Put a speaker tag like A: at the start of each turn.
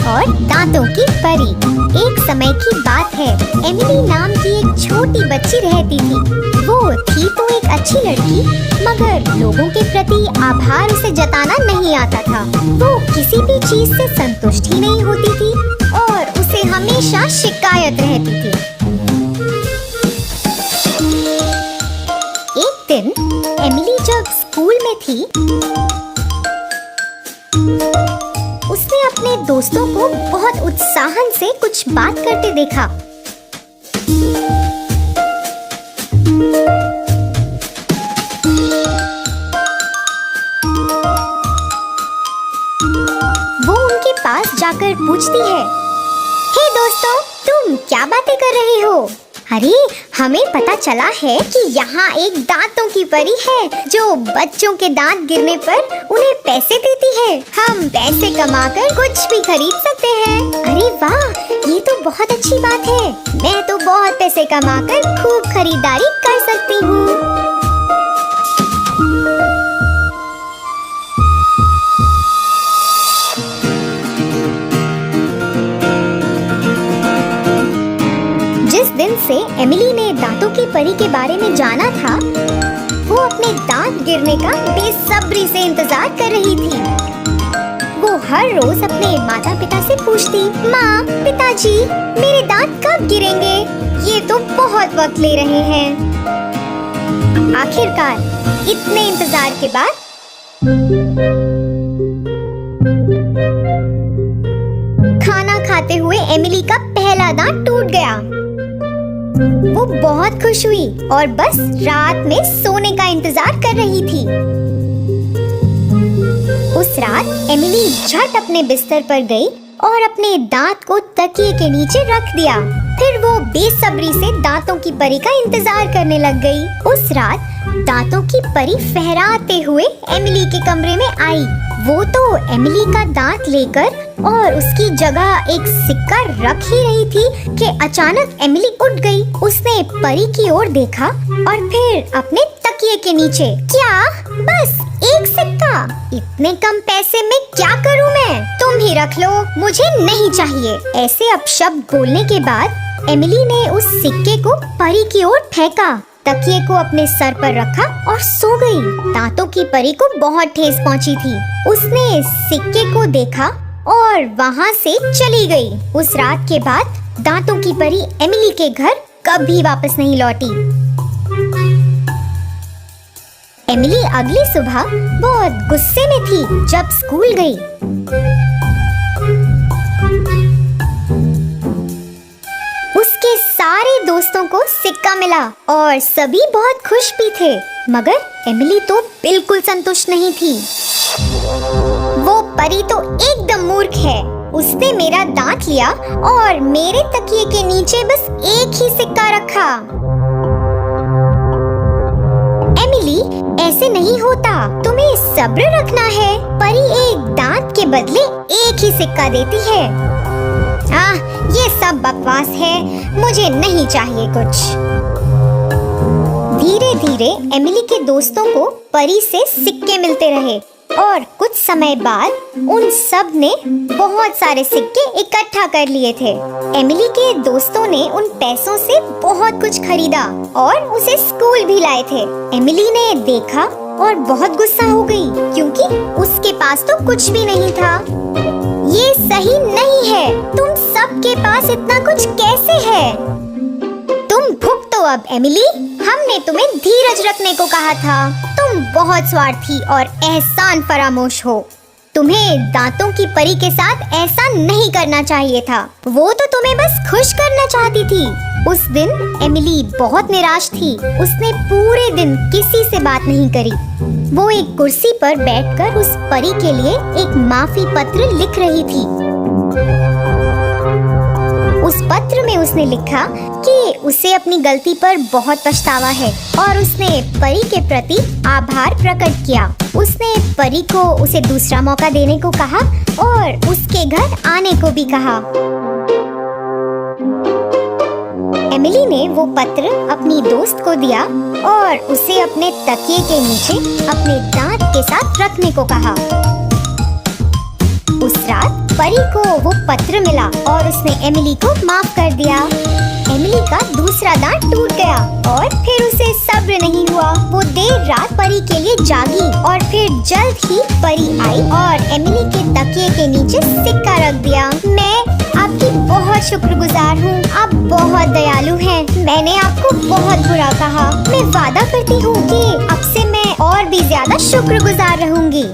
A: और दांतों की परी। एक समय की बात है, एमिली नाम की एक छोटी बच्ची रहती थी। वो थी तो एक अच्छी लड़की, मगर लोगों के प्रति आभार उसे जताना नहीं आता था। वो किसी भी चीज से संतुष्ट ही नहीं होती थी और उसे हमेशा शिकायत रहती थी। एक दिन एमिली जब स्कूल में थी, उसने अपने दोस्तों को बहुत उत्साहन से कुछ बात करते देखा। वो उनके पास जाकर पूछती है, हे दोस्तों, तुम क्या बातें कर रहे हो? अरे, हमें पता चला है कि यहाँ एक दांतों की परी है जो बच्चों के दांत गिरने पर उन्हें पैसे देती है। हम पैसे कमाकर कुछ भी खरीद सकते हैं। अरे वाह, ये तो बहुत अच्छी बात है। मैं तो बहुत पैसे कमाकर खूब खरीदारी कर सकती हूँ। जिस दिन से एमिली ने दांतों की परी के बारे में जाना था, वो अपने दांत गिरने का बेसब्री से इंतजार कर रही थी। वो हर रोज अपने माता पिता से पूछती, माँ, पिताजी, मेरे दांत कब गिरेंगे? ये तो बहुत वक्त ले रहे हैं। आखिरकार इतने इंतजार के बाद खाना खाते हुए एमिली का पहला दांत टूट गया। वो बहुत खुश हुई और बस रात में सोने का इंतजार कर रही थी। उस रात एमिली झट अपने बिस्तर पर गई और अपने दांत को तकिए के नीचे रख दिया। फिर वो बेसब्री से दांतों की परी का इंतजार करने लग गई। उस रात दांतों की परी फहराते हुए एमिली के कमरे में आई। वो तो एमिली का दांत लेकर और उसकी जगह एक सिक्का रख ही रही थी कि अचानक एमिली उठ गई। उसने परी की ओर देखा और फिर अपने तकिए के नीचे, क्या बस एक सिक्का? इतने कम पैसे में क्या करूं मैं? तुम ही रख लो, मुझे नहीं चाहिए। ऐसे अपशब्द बोलने के बाद एमिली ने उस सिक्के को परी की ओर फेंका, तकिए को अपने सर पर रखा और सो गई। दांतों की परी को बहुत ठेस पहुंची थी। उसने सिक्के को देखा और वहां से चली गई। उस रात के बाद दांतों की परी एमिली के घर कभी वापस नहीं लौटी। एमिली अगली सुबह बहुत गुस्से में थी जब स्कूल गई। उसके सारे दोस्तों को सिक्का मिला और सभी बहुत खुश भी थे, मगर एमिली तो बिल्कुल संतुष्ट नहीं थी। वो परी तो एकदम मूर्ख है। उसने मेरा दांत लिया और मेरे तकिए के नीचे बस एक ही सिक्का रखा। एमिली, ऐसे नहीं होता, तुम्हें सब्र रखना है। परी एक दांत के बदले एक ही सिक्का देती है। ये सब बकवास है, मुझे नहीं चाहिए कुछ। धीरे धीरे एमिली के दोस्तों को परी से सिक्के मिलते रहे और कुछ समय बाद उन सब ने बहुत सारे सिक्के इकट्ठा कर लिए थे। एमिली के दोस्तों ने उन पैसों से बहुत कुछ खरीदा और उसे स्कूल भी लाए थे। एमिली ने देखा और बहुत गुस्सा हो गई क्योंकि उसके पास तो कुछ भी नहीं था। ये सही नहीं है, तुम सबके पास इतना कुछ कैसे है? तुम भुगतो अब एमिली, हमने तुम्हें धीरज रखने को कहा था। तुम बहुत स्वार्थी और एहसान फरामोश हो। तुम्हें दांतों की परी के साथ ऐसा नहीं करना चाहिए था। वो तो तुम्हें बस खुश करना चाहती थी। उस दिन एमिली बहुत निराश थी। उसने पूरे दिन किसी से बात नहीं करी। वो एक कुर्सी पर बैठकर उस परी के लिए एक माफी पत्र लिख रही थी। उस पत्र में उसने लिखा कि उसे अपनी गलती पर बहुत पछतावा है और उसने परी के प्रति आभार प्रकट किया। उसने परी को उसे दूसरा मौका देने को कहा और उसके घर आने को भी कहा। एमिली ने वो पत्र अपनी दोस्त को दिया और उसे अपने तकिए के नीचे अपने दांत के साथ रखने को कहा। उस रात परी को वो पत्र मिला और उसने एमिली को माफ कर दिया। एमिली का दूसरा दांत टूट गया और फिर उसे सब्र नहीं हुआ। वो देर रात परी के लिए जागी और फिर जल्द ही परी आई और एमिली के तकिए के नीचे सिक्का रख दिया। मैं आपकी बहुत शुक्रगुजार हूँ। आप बहुत दयालु हैं। मैंने आपको बहुत बुरा कहा। मैं वादा करती हूँ कि अब से मैं और भी ज्यादा शुक्रगुजार रहूंगी।